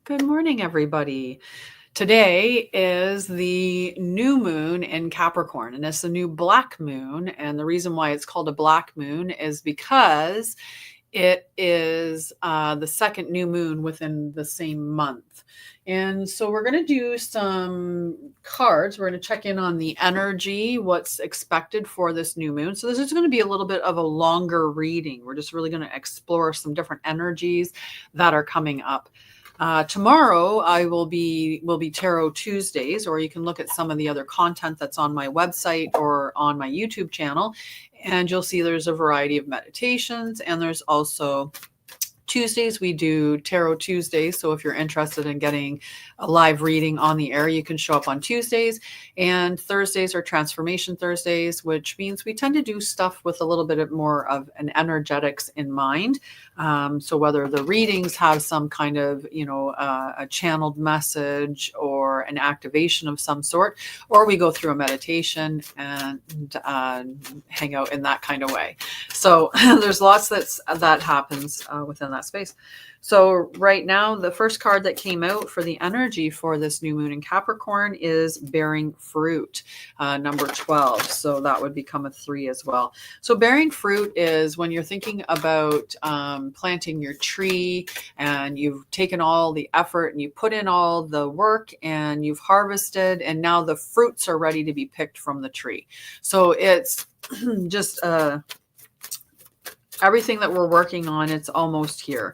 Good morning, everybody. Today is the new moon in Capricorn, and it's the new black moon. And the reason why it's called a black moon is because it is the second new moon within the same month. And so we're going to do some cards. We're going to check in on the energy, what's expected for this new moon. So this is going to be a little bit of a longer reading. We're just really going to explore some different energies that are coming up. Tomorrow I will be Tarot Tuesdays, or you can look at some of the other content that's on my website or on my YouTube channel, and you'll see there's a variety of meditations, and there's also Tuesdays we do Tarot Tuesdays. So if you're interested in getting a live reading on the air, you can show up on Tuesdays. And Thursdays are Transformation Thursdays, which means we tend to do stuff with a little bit more of an energetics in mind. So whether the readings have some kind of, a channeled message or an activation of some sort, or we go through a meditation and hang out in that kind of way. So there's lots that happens within that space. So right now, the first card that came out for the energy for this new moon in Capricorn is bearing fruit, number 12. So that would become a 3 as well. So bearing fruit is when you're thinking about planting your tree, and you've taken all the effort and you put in all the work and you've harvested, and now the fruits are ready to be picked from the tree. So it's just everything that we're working on, it's almost here.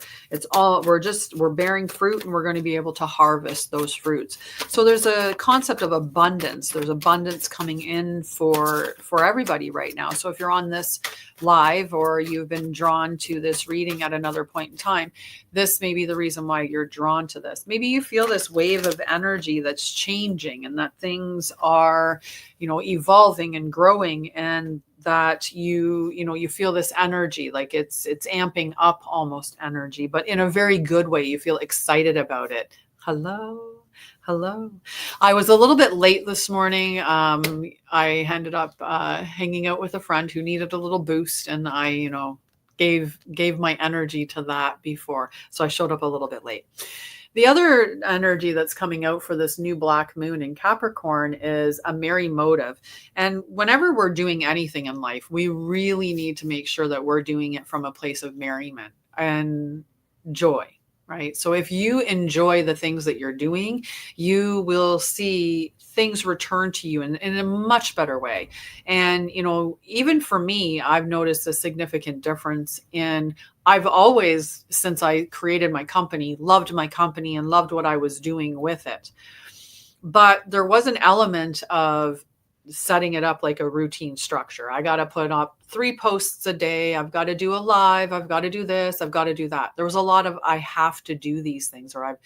We're bearing fruit, and we're going to be able to harvest those fruits. So there's a concept of abundance. There's abundance coming in for everybody right now. So if you're on this live, or you've been drawn to this reading at another point in time, this may be the reason why you're drawn to this. Maybe you feel this wave of energy that's changing, and that things are, evolving and growing, and that you feel this energy, like it's amping up almost energy, but in a very good way. You feel excited about it. Hello. I was a little bit late this morning. I ended up hanging out with a friend who needed a little boost, and I, gave my energy to that before. So I showed up a little bit late. The other energy that's coming out for this new black moon in Capricorn is a merry motive. And whenever we're doing anything in life, we really need to make sure that we're doing it from a place of merriment and joy, right? So if you enjoy the things that you're doing, you will see things return to you in a much better way. And, even for me, I've noticed a significant difference I've always, since I created my company, loved my company and loved what I was doing with it. But there was an element of setting it up like a routine structure. I got to put up 3 posts a day. I've got to do a live. I've got to do this. I've got to do that. There was a lot of, I have to do these things, or I've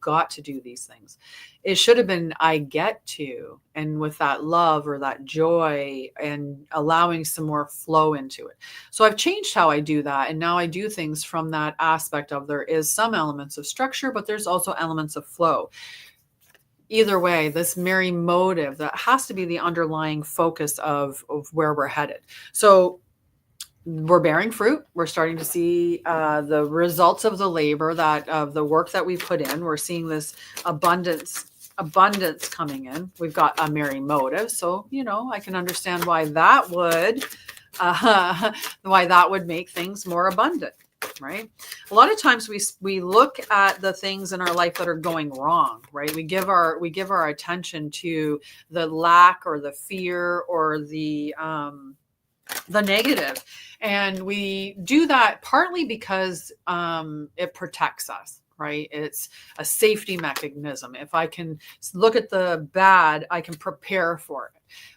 got to do these things. It should have been, I get to, and with that love or that joy and allowing some more flow into it. So I've changed how I do that. And now I do things from that aspect of, there is some elements of structure, but there's also elements of flow. Either way, this merry motive, that has to be the underlying focus of where we're headed. So we're bearing fruit. We're starting to see the results of the labor, of the work that we've put in. We're seeing this abundance coming in. We've got a merry motive. So, I can understand why that would make things more abundant. Right? A lot of times we look at the things in our life that are going wrong, right? We give our attention to the lack or the fear or the negative. And we do that partly because it protects us, right? It's a safety mechanism. If I can look at the bad, I can prepare for it.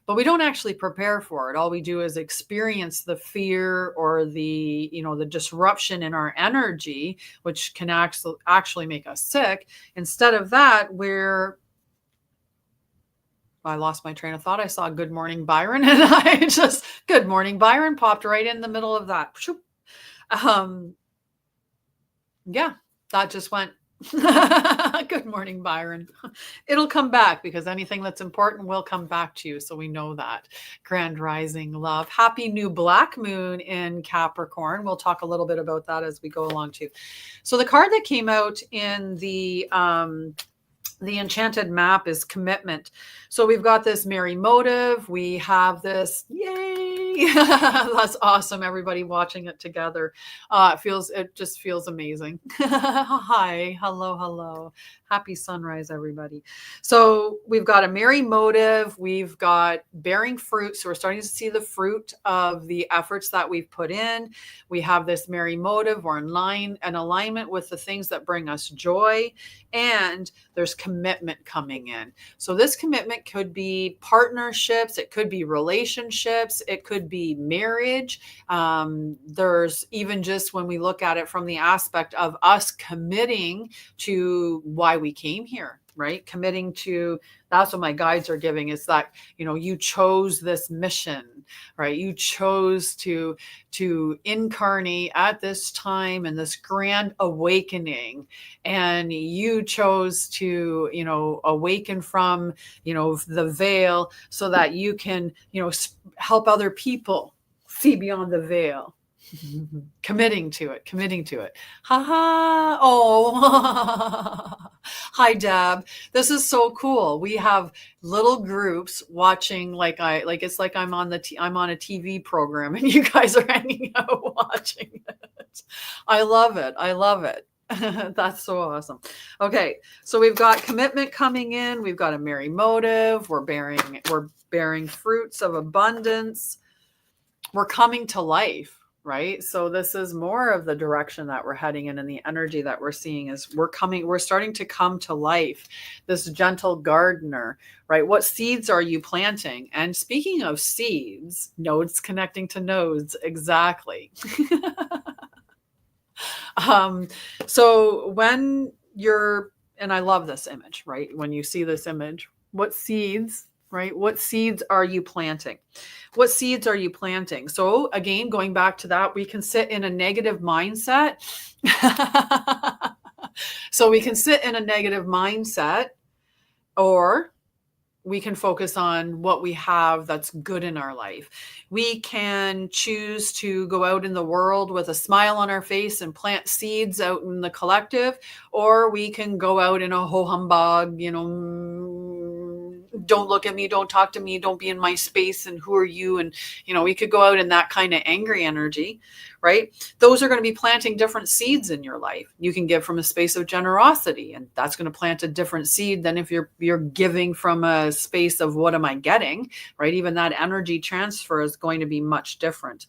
But we don't actually prepare for it. All we do is experience the fear or the disruption in our energy, which can actually make us sick. Instead of that, I lost my train of thought. I saw Good Morning Byron, and Good Morning Byron popped right in the middle of that. Yeah, that just went Good morning, Byron. It'll come back because anything that's important will come back to you. So we know that. Grand rising love. Happy new black moon in Capricorn. We'll talk a little bit about that as we go along too. So the card that came out in the enchanted map is commitment. So we've got this merry motive. We have this, yay. That's awesome. Everybody watching it together. It just feels amazing. Hi, hello. Happy sunrise, everybody. So we've got a merry motive. We've got bearing fruit. So we're starting to see the fruit of the efforts that we've put in. We have this merry motive. We're in alignment with the things that bring us joy. And there's commitment coming in. So this commitment could be partnerships. It could be relationships. It could be marriage. There's even just when we look at it from the aspect of us committing to why we came here, right? Committing to, that's what my guides are giving, is that, you chose this mission, right? You chose to incarnate at this time and this grand awakening. And you chose to, awaken from, the veil so that you can, help other people see beyond the veil. Committing to it. Ha ha. Oh, hi, Deb. This is so cool. We have little groups watching, it's like I'm on a TV program and you guys are hanging out watching it. I love it. That's so awesome. Okay, so we've got commitment coming in. We've got a merry motive. We're bearing fruits of abundance. We're coming to life. Right. So this is more of the direction that we're heading in, and the energy that we're seeing is we're starting to come to life. This gentle gardener, right? What seeds are you planting? And speaking of seeds, nodes connecting to nodes. Exactly. So when and I love this image, right? When you see this image, what seeds, right? What seeds are you planting? What seeds are you planting? So again, going back to that, we can sit in a negative mindset. So we can sit in a negative mindset, or we can focus on what we have that's good in our life. We can choose to go out in the world with a smile on our face and plant seeds out in the collective, or we can go out in a ho humbug, don't look at me, don't talk to me, don't be in my space, and who are you? And, we could go out in that kind of angry energy, right? Those are going to be planting different seeds in your life. You can give from a space of generosity, and that's going to plant a different seed than if you're giving from a space of what am I getting, right? Even that energy transfer is going to be much different.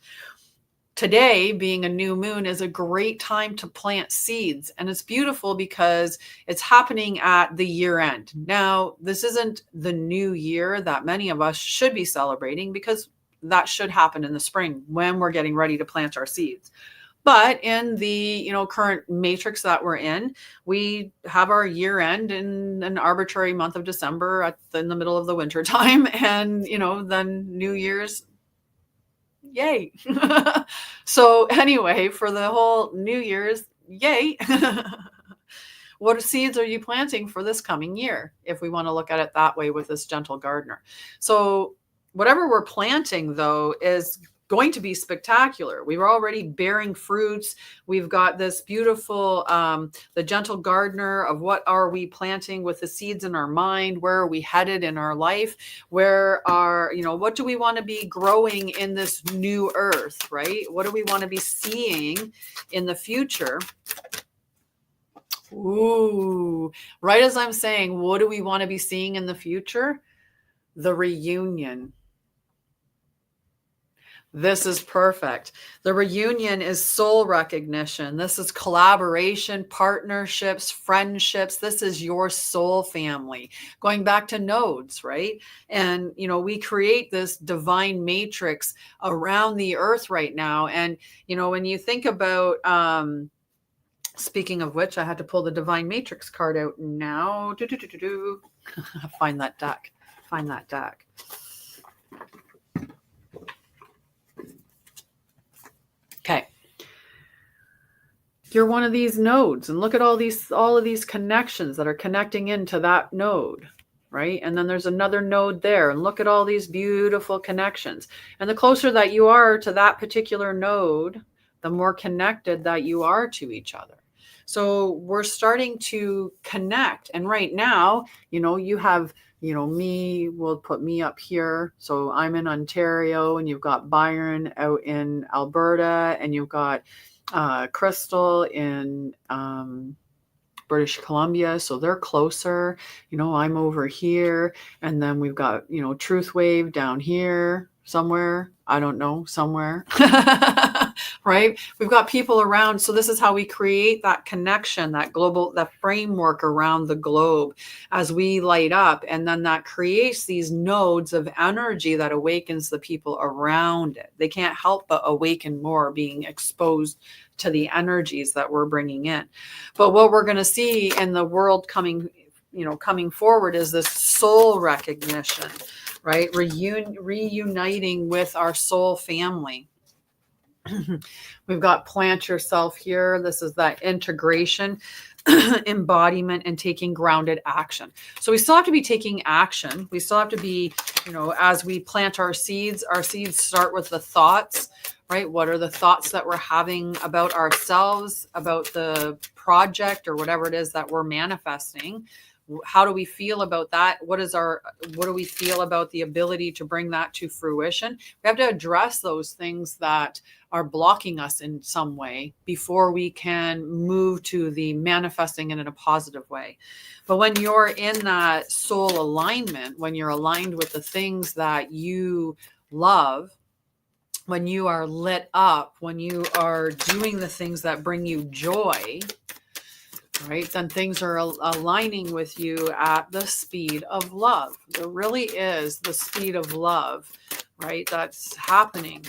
Today, being a new moon, is a great time to plant seeds. And it's beautiful because it's happening at the year end. Now, this isn't the new year that many of us should be celebrating, because that should happen in the spring when we're getting ready to plant our seeds. But in the current matrix that we're in, we have our year end in an arbitrary month of December in the middle of the winter time. And, then New Year's, yay. So anyway, for the whole New Year's, yay. What seeds are you planting for this coming year, if we want to look at it that way with this gentle gardener? So whatever we're planting, though, is going to be spectacular. We were already bearing fruits. We've got this beautiful, the gentle gardener of what are we planting with the seeds in our mind? Where are we headed in our life? What do we want to be growing in this new earth, right? What do we want to be seeing in the future? Ooh, right as I'm saying, what do we want to be seeing in the future? The reunion. This is perfect. The reunion is soul recognition. This is collaboration, partnerships, friendships. This is your soul family. Going back to nodes, right? And, we create this divine matrix around the earth right now. And, when you think about, speaking of which, I had to pull the divine matrix card out now. Find that deck. Okay. You're one of these nodes, and look at all of these connections that are connecting into that node, right? And then there's another node there, and look at all these beautiful connections. And the closer that you are to that particular node, the more connected that you are to each other. So we're starting to connect. And right now, you have, me, we'll put me up here. So I'm in Ontario, and you've got Byron out in Alberta, and you've got Crystal in British Columbia, so they're closer. I'm over here, and then we've got Truth Wave down here somewhere. I don't know, somewhere. Right? We've got people around. So this is how we create that connection, that framework around the globe as we light up. And then that creates these nodes of energy that awakens the people around it. They can't help but awaken more, being exposed to the energies that we're bringing in. But what we're going to see in the world coming forward is this soul recognition, right? Reuniting with our soul family. We've got plant yourself here. This is that integration, embodiment, and taking grounded action. So we still have to be taking action. We still have to be, as we plant our seeds start with the thoughts, right? What are the thoughts that we're having about ourselves, about the project or whatever it is that we're manifesting? How do we feel about that? What do we feel about the ability to bring that to fruition? We have to address those things that are blocking us in some way before we can move to the manifesting it in a positive way. But when you're in that soul alignment, when you're aligned with the things that you love, when you are lit up, when you are doing the things that bring you joy, right, then things are aligning with you at the speed of love. There really is the speed of love, right? That's happening.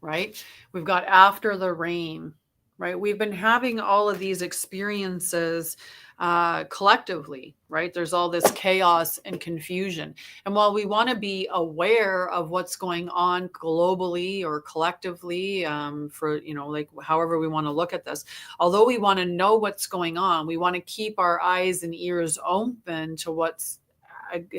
Right? We've got after the rain, right? We've been having all of these experiences collectively, right? There's all this chaos and confusion. And while we want to be aware of what's going on globally or collectively, for, like however we want to look at this, although we want to know what's going on, we want to keep our eyes and ears open to what's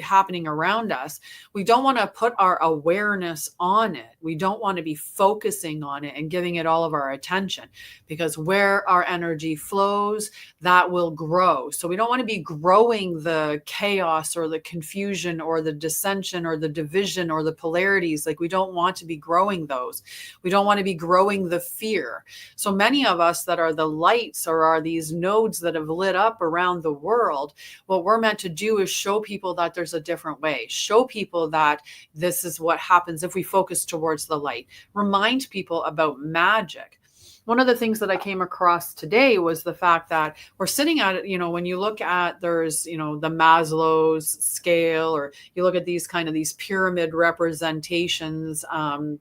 happening around us. We don't want to put our awareness on it. We don't want to be focusing on it and giving it all of our attention, because where our energy flows, that will grow. So we don't want to be growing the chaos or the confusion or the dissension or the division or the polarities. Like, we don't want to be growing those. We don't want to be growing the fear. So many of us that are the lights or are these nodes that have lit up around the world, what we're meant to do is show people that there's a different way. Show people that this is what happens if we focus towards the light. Remind people about magic. One of the things that I came across today was the fact that we're sitting at it, when you look at, there's, the Maslow's scale, or you look at these pyramid representations.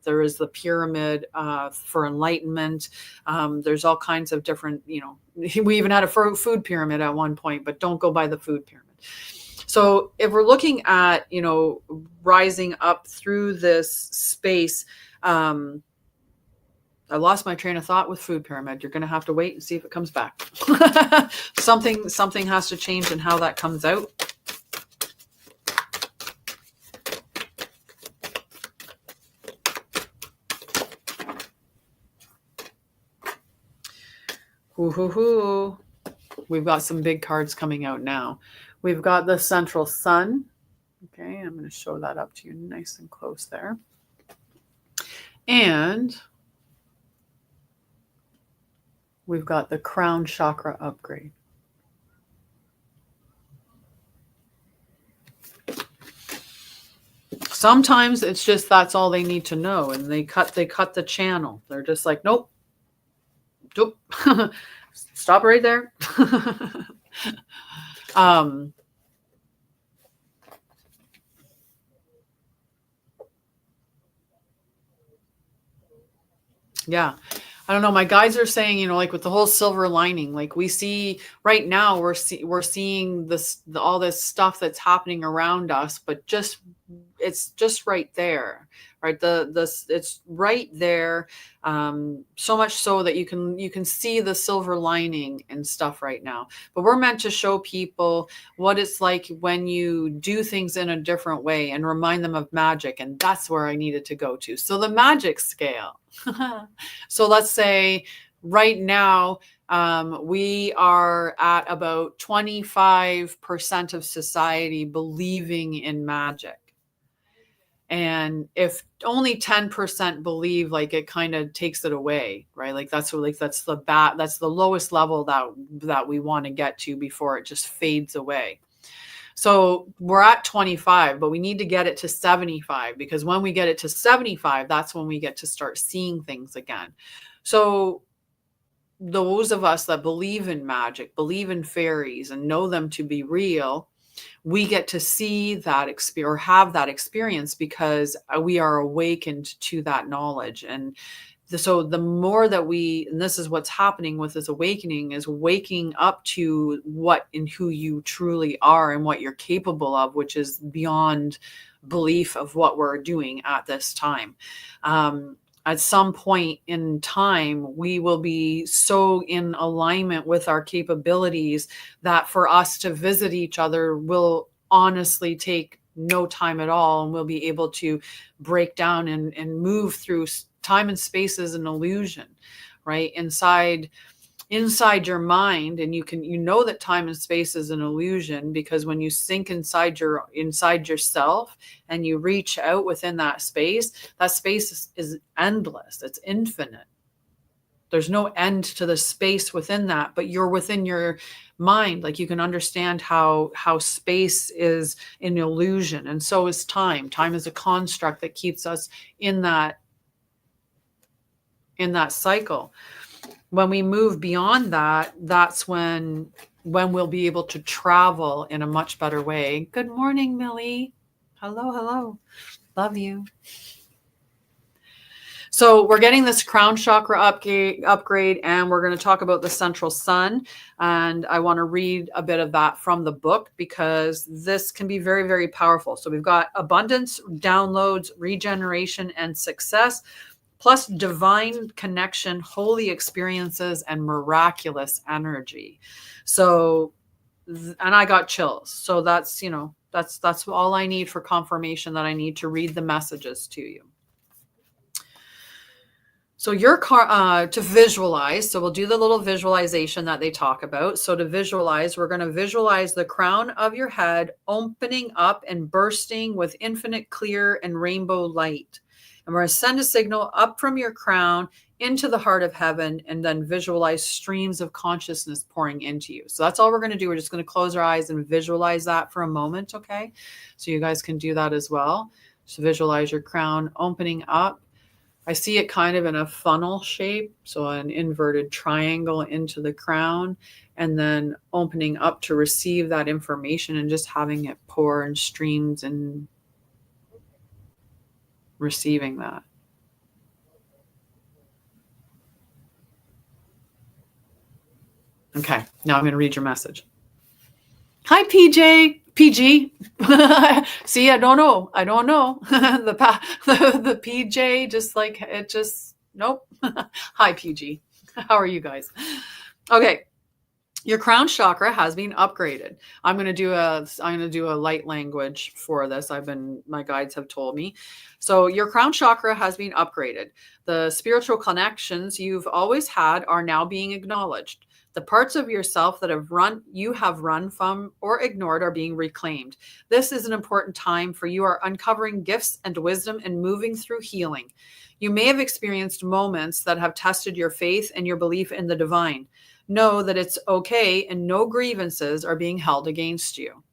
There is the pyramid for enlightenment. There's all kinds of different, we even had a food pyramid at one point, but don't go by the food pyramid. So if we're looking at, rising up through this space, I lost my train of thought with food pyramid. You're going to have to wait and see if it comes back. Something has to change in how that comes out. Hoo. We've got some big cards coming out now. We've got the central sun. Okay, I'm going to show that up to you nice and close there. And we've got the crown chakra upgrade. Sometimes it's just that's all they need to know, and they cut the channel. They're just like, nope. Stop right there. Yeah. I don't know. My guides are saying, like with the whole silver lining, like we see right now, we're seeing this, all this stuff that's happening around us, but just it's just right there, right? It's right there. So much so that you can see the silver lining and stuff right now. But we're meant to show people what it's like when you do things in a different way and remind them of magic. And that's where I needed to go to. So the magic scale. So let's say right now, we are at about 25% of society believing in magic. And if only 10% believe, like, it kind of takes it away, right? Like that's the lowest level that we want to get to before it just fades away. So we're at 25, but we need to get it to 75, because when we get it to 75, that's when we get to start seeing things again. So those of us that believe in magic, believe in fairies and know them to be real, we get to see that experience or have that experience because we are awakened to that knowledge. And so the more that and this is what's happening with this awakening, is waking up to what and who you truly are and what you're capable of, which is beyond belief of what we're doing at this time. At some point in time, we will be so in alignment with our capabilities that for us to visit each other will honestly take no time at all. And we'll be able to break down and move through time and space as an illusion, right? Inside your mind. And you know that time and space is an illusion, because when you sink inside yourself and you reach out within that space is endless. It's infinite. There's no end to the space within that, but you're within your mind. Like, you can understand how space is an illusion, and so is time. Time is a construct that keeps us in that cycle. When we move beyond that, that's when we'll be able to travel in a much better way. Good morning, Millie. Hello. Love you. So we're getting this crown chakra upgrade, and we're going to talk about the central sun. And I want to read a bit of that from the book, because this can be very, very powerful. So we've got abundance, downloads, regeneration, and success, plus divine connection, holy experiences, and miraculous energy. So, and I got chills. So that's all I need for confirmation that I need to read the messages to you. So your to visualize, so we'll do the little visualization that they talk about. So to visualize, we're going to visualize the crown of your head opening up and bursting with infinite clear and rainbow light. And we're going to send a signal up from your crown into the heart of heaven, and then visualize streams of consciousness pouring into you. So that's all we're going to do. We're just going to close our eyes and visualize that for a moment, okay? So you guys can do that as well. So visualize your crown opening up. I see it kind of in a funnel shape, so an inverted triangle into the crown, and then opening up to receive that information and just having it pour in streams and receiving that. Okay, now I'm going to read your message. Hi, PG. See, I don't know. the PJ, just like it just, nope. Hi, PG. How are you guys? Okay. Your crown chakra has been upgraded. I'm going to do a light language for this. My guides have told me. So your crown chakra has been upgraded. The spiritual connections you've always had are now being acknowledged. The parts of yourself that you have run from or ignored are being reclaimed. This is an important time, for you are uncovering gifts and wisdom and moving through healing. You may have experienced moments that have tested your faith and your belief in the divine. Know that it's okay, and no grievances are being held against you.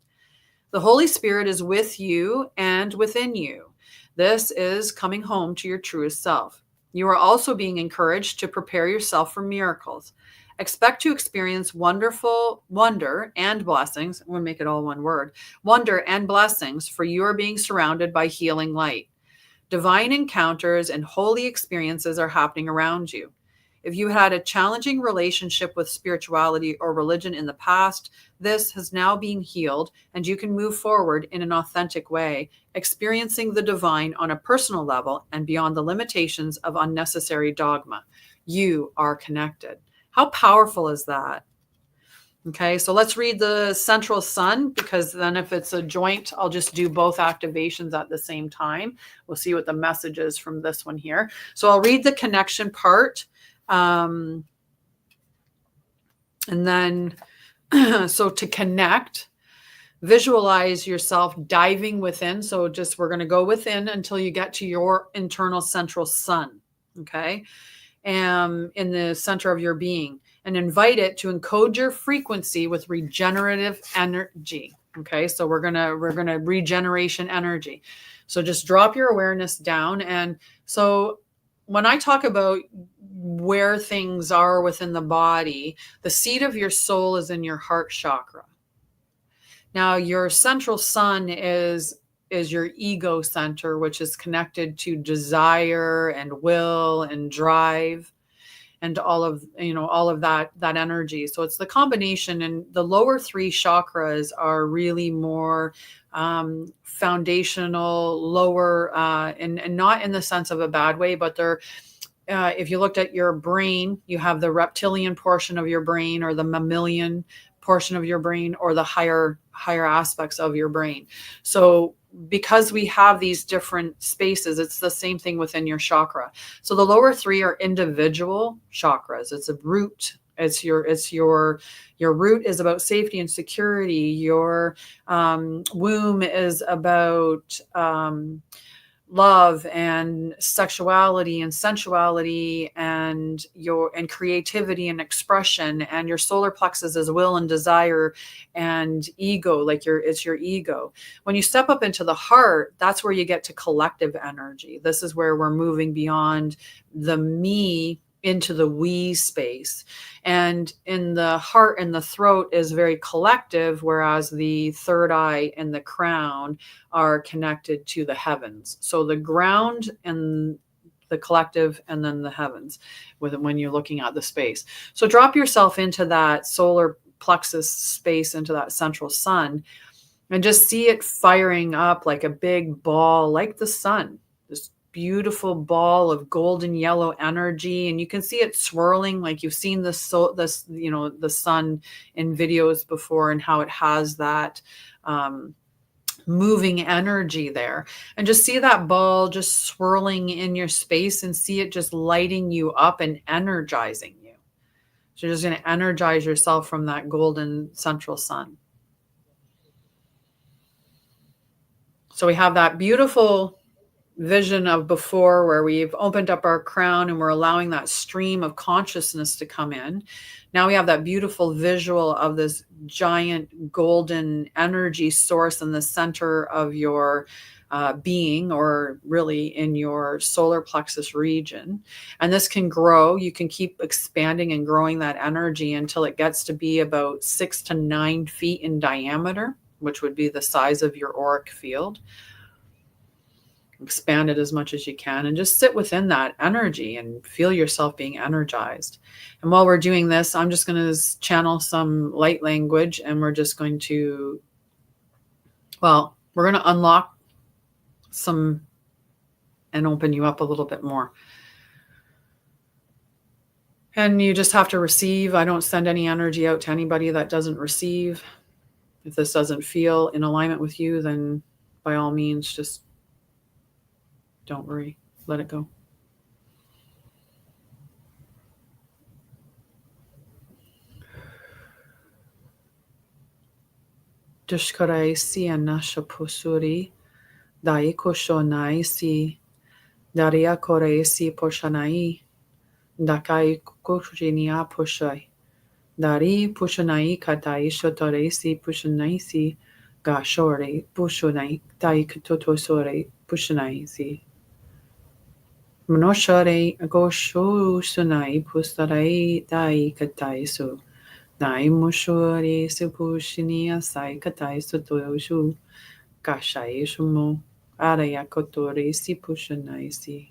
The Holy Spirit is with you and within you. This is coming home to your truest self. You are also being encouraged to prepare yourself for miracles. Expect to experience wonder and blessings. We'll make it all one word. Wonder and blessings, for you are being surrounded by healing light. Divine encounters and holy experiences are happening around you. If you had a challenging relationship with spirituality or religion in the past, this has now been healed, and you can move forward in an authentic way, experiencing the divine on a personal level and beyond the limitations of unnecessary dogma. You are connected. How powerful is that? Okay, so let's read the central sun, because then if it's a joint, I'll just do both activations at the same time. We'll see what the message is from this one here. So I'll read the connection part. And then, so to connect, visualize yourself diving within. So just, we're going to go within until you get to your internal central sun. Okay. In the center of your being, and invite it to encode your frequency with regenerative energy. Okay, so we're gonna regeneration energy. So just drop your awareness down. And so when I talk about where things are within the body, the seat of your soul is in your heart chakra. Now your central sun is your ego center, which is connected to desire and will and drive and all of that energy. So it's the combination, and the lower three chakras are really more foundational, lower, and not in the sense of a bad way, but they're if you looked at your brain, you have the reptilian portion of your brain, or the mammalian portion of your brain, or the higher aspects of your brain. So because we have these different spaces, it's the same thing within your chakra. So the lower three are individual chakras. It's a root. It's your root is about safety and security. Your womb is about love and sexuality and sensuality and creativity and expression. And your solar plexus is will and desire and ego, like it's your ego. When you step up into the heart, that's where you get to collective energy. This is where we're moving beyond the me into the we space. And in the heart and the throat is very collective, whereas the third eye and the crown are connected to the heavens. So the ground and the collective, and then the heavens when you're looking at the space. So drop yourself into that solar plexus space, into that central sun, and just see it firing up like a big ball, like the sun. This beautiful ball of golden yellow energy, and you can see it swirling, like you've seen the sun in videos before, and how it has that moving energy there. And just see that ball just swirling in your space, and see it just lighting you up and energizing you. So you're just going to energize yourself from that golden central sun. So we have that beautiful vision of before, where we've opened up our crown and we're allowing that stream of consciousness to come in. Now we have that beautiful visual of this giant golden energy source in the center of your being, or really in your solar plexus region. And this can grow. You can keep expanding and growing that energy until it gets to be about 6 to 9 feet in diameter, which would be the size of your auric field. Expand it as much as you can, and just sit within that energy and feel yourself being energized. And while we're doing this, I'm just going to channel some light language, and we're just going to, we're going to unlock some and open you up a little bit more. And you just have to receive. I don't send any energy out to anybody that doesn't receive. If this doesn't feel in alignment with you, then by all means, just don't worry. Let it go. Dushkaraisi anasha posuri, daiko shonaisi, daria koreisi poshanai, dakai kukujinia poshai, dari pushanai katai shotoresi pushanaisi, gashore pushunai, daik totosore pushanaisi. Manoshare agosho sunai pustarai dai kataisu. Nai mushore supushinia sai kataisu toyoshu. Kashai shumo arayakotore si pushanaisi.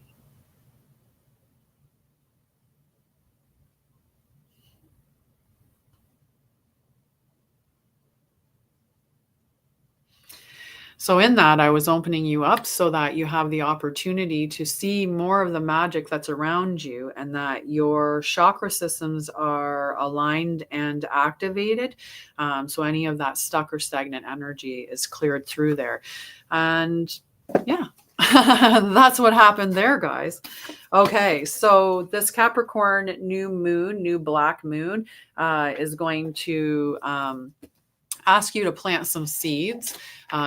So in that, I was opening you up so that you have the opportunity to see more of the magic that's around you, and that your chakra systems are aligned and activated. So any of that stuck or stagnant energy is cleared through there. And yeah, that's what happened there, guys. Okay, so this Capricorn new moon, new black moon, is going to ask you to plant some seeds.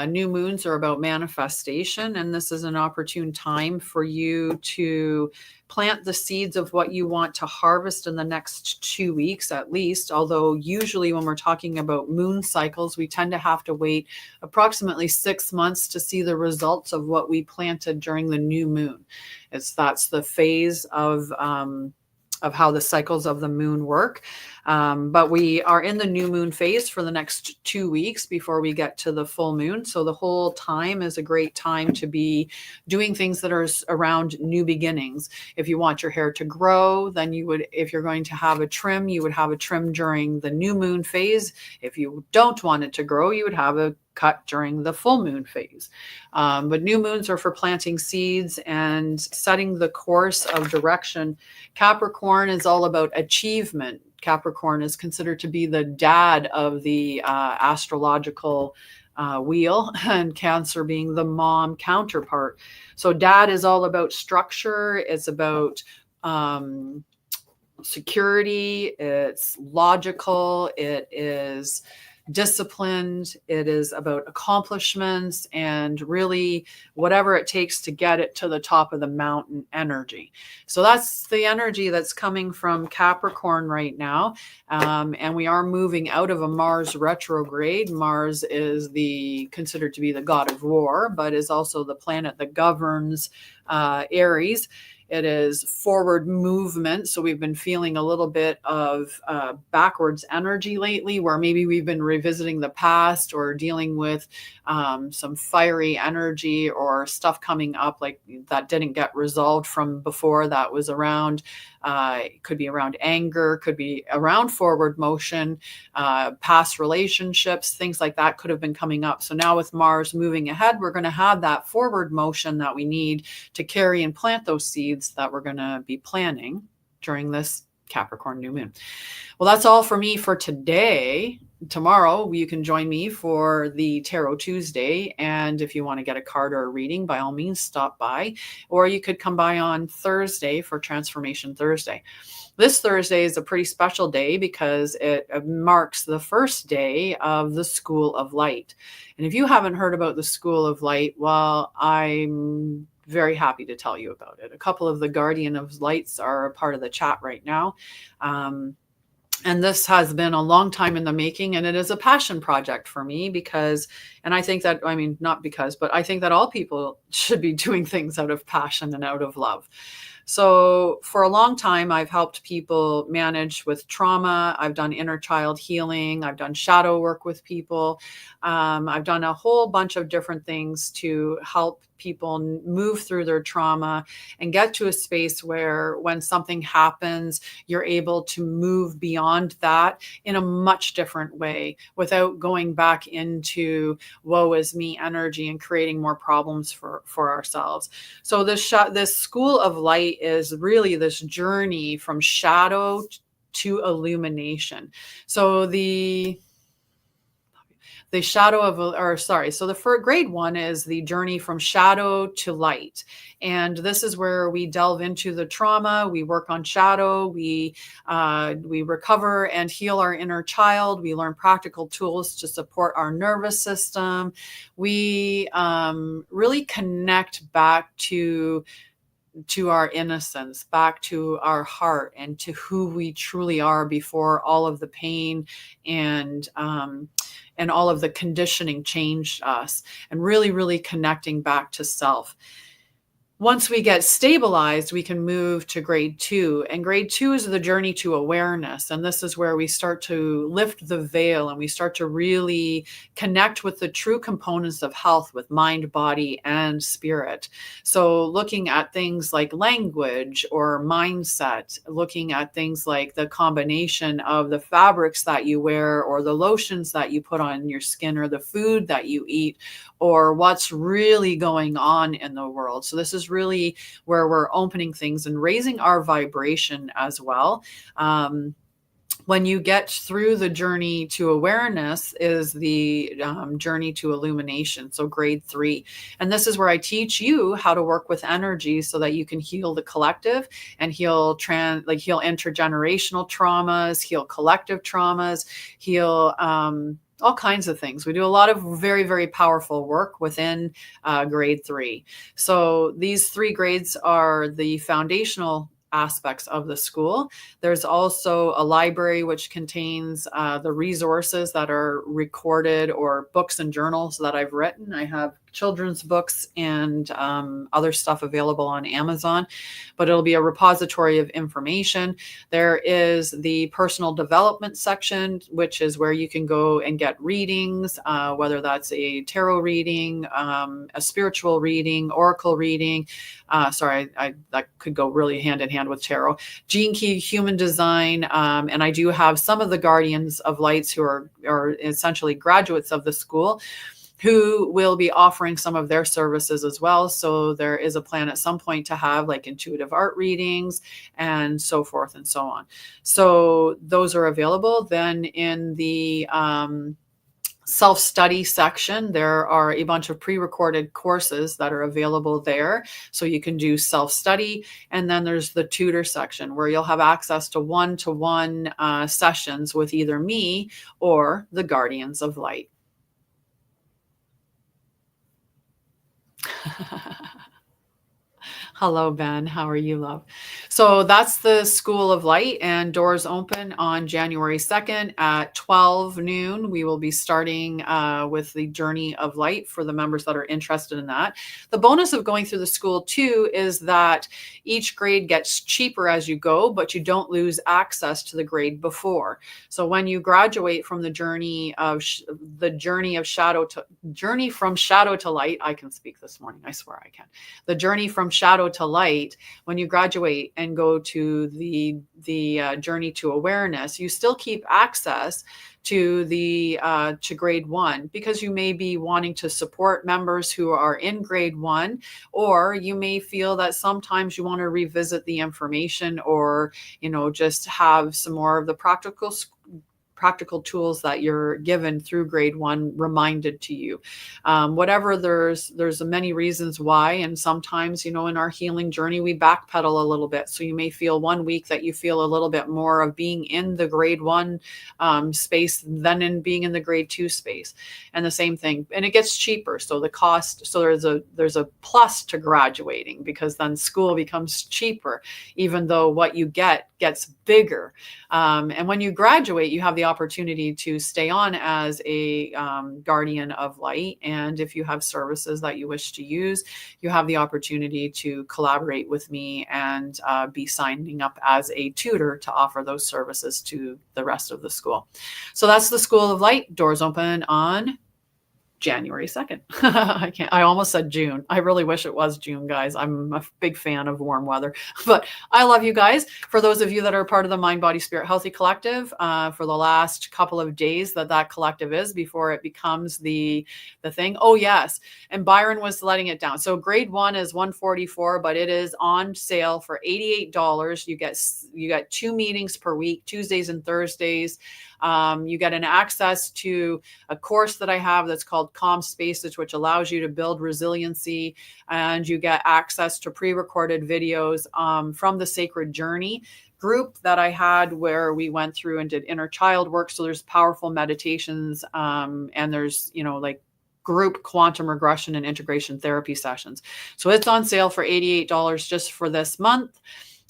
New moons are about manifestation, and this is an opportune time for you to plant the seeds of what you want to harvest in the next 2 weeks at least. Although usually when we're talking about moon cycles, we tend to have to wait approximately 6 months to see the results of what we planted during the new moon. That's the phase of how the cycles of the moon work. But we are in the new moon phase for the next 2 weeks before we get to the full moon. So the whole time is a great time to be doing things that are around new beginnings. If you want your hair to grow, then you would, if you're going to have a trim, you would have a trim during the new moon phase. If you don't want it to grow, you would have a cut during the full moon phase. But new moons are for planting seeds and setting the course of direction. Capricorn is all about achievement. Capricorn is considered to be the dad of the astrological wheel, and Cancer being the mom counterpart. So dad is all about structure. It's about security. It's logical. It is disciplined. It is about accomplishments and really whatever it takes to get it to the top of the mountain energy. So that's the energy that's coming from Capricorn right now. And we are moving out of a Mars retrograde. Mars is considered to be the god of war, but is also the planet that governs Aries. It is forward movement. So we've been feeling a little bit of backwards energy lately, where maybe we've been revisiting the past or dealing with some fiery energy or stuff coming up like that didn't get resolved from before, that was around. It could be around anger, could be around forward motion, past relationships, things like that could have been coming up. So now with Mars moving ahead, we're going to have that forward motion that we need to carry and plant those seeds that we're going to be planting during this Capricorn new moon. Well, that's all for me for today. Tomorrow, you can join me for the Tarot Tuesday. And if you want to get a card or a reading, by all means, stop by. Or you could come by on Thursday for Transformation Thursday. This Thursday is a pretty special day because it marks the first day of the School of Light. And if you haven't heard about the School of Light, well, I'm very happy to tell you about it. A couple of the Guardian of Lights are a part of the chat right now. And this has been a long time in the making, and it is a passion project for me because, and I think that, I mean, not because, but I think that all people should be doing things out of passion and out of love. So for a long time, I've helped people manage with trauma. I've done inner child healing. I've done shadow work with people. I've done a whole bunch of different things to help people move through their trauma and get to a space where when something happens, you're able to move beyond that in a much different way without going back into woe is me energy and creating more problems for ourselves. So this School of Light is really this journey from shadow to illumination. So the shadow of, or sorry, so the grade 1 is the journey from shadow to light. And this is where we delve into the trauma, we work on shadow, we recover and heal our inner child, we learn practical tools to support our nervous system. We really connect back to our innocence, back to our heart and to who we truly are before all of the pain and all of the conditioning changed us, and really, really connecting back to self. Once we get stabilized, we can move to grade 2. And grade 2 is the journey to awareness. And this is where we start to lift the veil and we start to really connect with the true components of health with mind, body, and spirit. So looking at things like language or mindset, looking at things like the combination of the fabrics that you wear or the lotions that you put on your skin or the food that you eat or what's really going on in the world. So this is really where we're opening things and raising our vibration as well. When you get through the journey to awareness is the journey to illumination. So grade 3. And this is where I teach you how to work with energy so that you can heal the collective and heal intergenerational traumas, heal collective traumas, heal all kinds of things. We do a lot of very, very powerful work within grade 3. So these 3 grades are the foundational aspects of the school. There's also a library which contains the resources that are recorded or books and journals that I've written. I have children's books and other stuff available on Amazon, but it'll be a repository of information. There is the personal development section, which is where you can go and get readings, whether that's a tarot reading, a spiritual reading, oracle reading. That could go really hand in hand with tarot. Gene Key, human design, and I do have some of the guardians of lights who are essentially graduates of the school, who will be offering some of their services as well. So there is a plan at some point to have like intuitive art readings and so forth and so on. So those are available. Then in the self-study section, there are a bunch of pre-recorded courses that are available there. So you can do self-study. And then there's the tutor section where you'll have access to one-to-one sessions with either me or the guardians of light. Hello, Ben. How are you, love? So that's the School of Light, and doors open on January 2nd at 12 noon. We will be starting with the Journey of Light for the members that are interested in that. The bonus of going through the school, too, is that each grade gets cheaper as you go, but you don't lose access to the grade before. So when you graduate from the journey from shadow to light, I can speak this morning. I swear I can. The journey from shadow to light, when you graduate and go to the journey to awareness, you still keep access to the to grade 1, because you may be wanting to support members who are in grade 1, or you may feel that sometimes you want to revisit the information, or just have some more of the practical tools that you're given through grade 1 reminded to you. Whatever, there's many reasons why. And sometimes, in our healing journey, we backpedal a little bit. So you may feel one week that you feel a little bit more of being in the grade 1 space than in being in the grade 2 space. And the same thing, and it gets cheaper. So the cost, so there's a plus to graduating, because then school becomes cheaper, even though what you gets bigger. And when you graduate, you have the opportunity to stay on as a guardian of light. And if you have services that you wish to use, you have the opportunity to collaborate with me and be signing up as a tutor to offer those services to the rest of the school. So that's the School of Light. Doors open on January 2nd. I almost said June. I really wish it was June, guys. I'm a big fan of warm weather, but I love you guys. For those of you that are part of the Mind, Body, Spirit, Healthy Collective, for the last couple of days that collective is before it becomes the thing. Oh yes. And Byron was letting it down. So grade 1 is $144, but it is on sale for $88. You get 2 meetings per week, Tuesdays and Thursdays. You get an access to a course that I have that's called Calm Spaces, which allows you to build resiliency, and you get access to pre-recorded videos from the Sacred Journey group that I had, where we went through and did inner child work. So there's powerful meditations, and there's group quantum regression and integration therapy sessions. So it's on sale for $88 just for this month.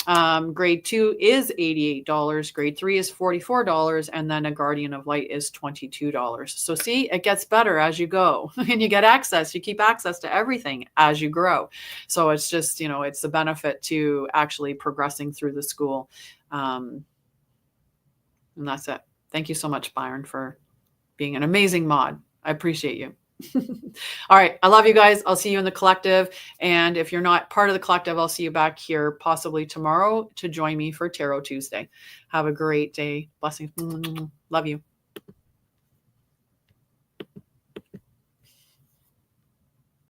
Grade 2 is $88. Grade 3 is $44. And then a Guardian of Light is $22. So see, it gets better as you go and you get access. You keep access to everything as you grow. So it's just, you know, it's the benefit to actually progressing through the school. And that's it. Thank you so much, Byron, for being an amazing mod. I appreciate you. All right. I love you guys. I'll see you in the collective. And if you're not part of the collective, I'll see you back here possibly tomorrow to join me for Tarot Tuesday. Have a great day. Blessings. Love you.